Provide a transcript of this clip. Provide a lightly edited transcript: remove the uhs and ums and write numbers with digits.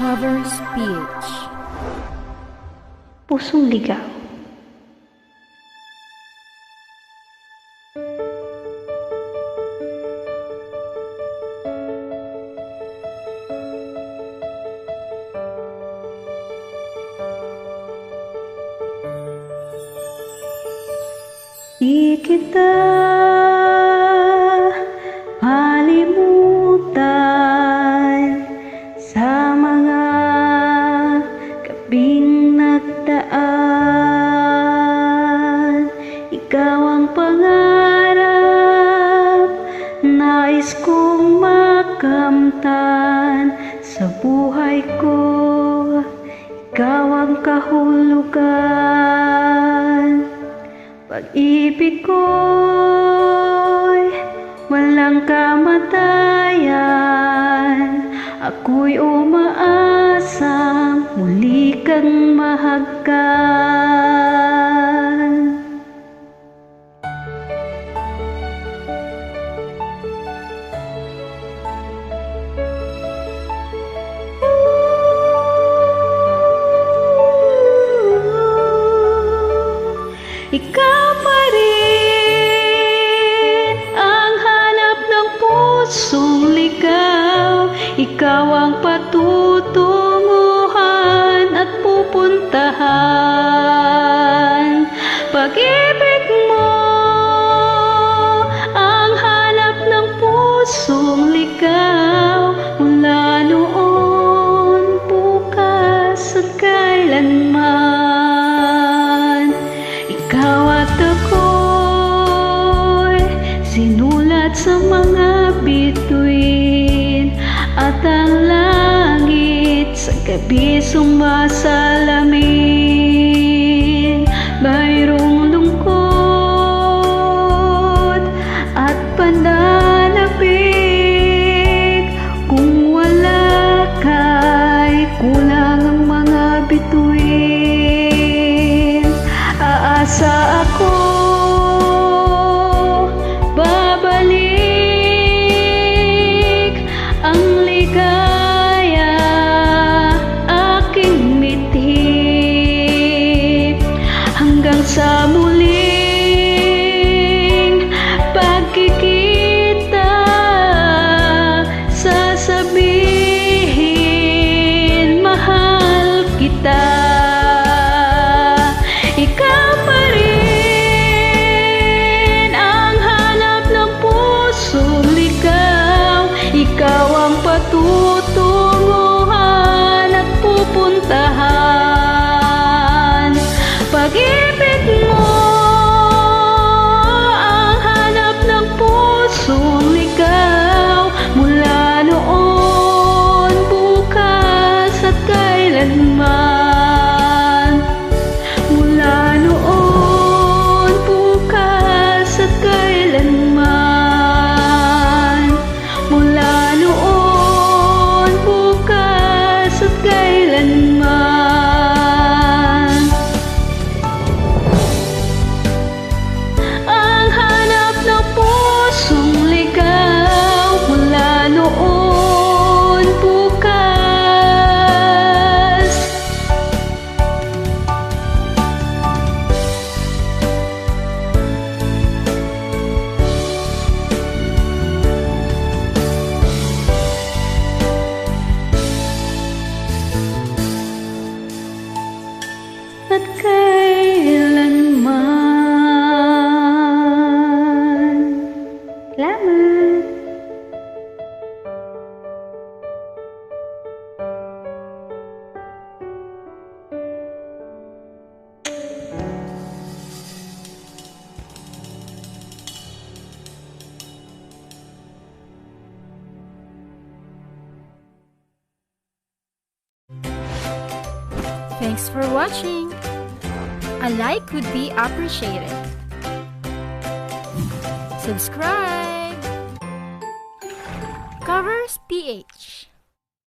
Covers PH. Pusong Ligaw. Di kita malimutan sa mga gabing nagdaan. Ikaw ang pangarap, nais kong makamtan sa buhay ko. Ikaw ang kahulugan. Pag-ibig ko'y walang kamatayan. Ako'y umaasang muli kang mahagkan. Ikaw pa rin ang hanap ng pusong ligaw. Ikaw ang patutunguhan at pupuntahan. Pag-ibig mo ang hanap ng pusong ligaw. Mula noon, bukas at kailanman. Ikaw at ako'y sinulat sa mga bituin, at ang langit sa gabi sumasalamin. Mayroong lungkot at pananabik. Kung wala ka'y kulang ang mga bituin. Aasa ako babalik ang ligaya aking mithi, hanggang sa muling pagkikita. Sasabihin mahal kita. Ikaw pa rin ang hanap ng pusong ligaw. Ikaw ang patutunguhan at pupuntahan. Pag-ibig mo ang hanap ng pusong ligaw. Mula noon, bukas at kailanman. Mula noon, bukas at kailanman. Mula noon, bukas at kailanman. Ang hanap ng pusong ligaw. Mula noon, bukas. At kailanman. Salamat. Thanks for watching. A like would be appreciated. Subscribe. Covers PH.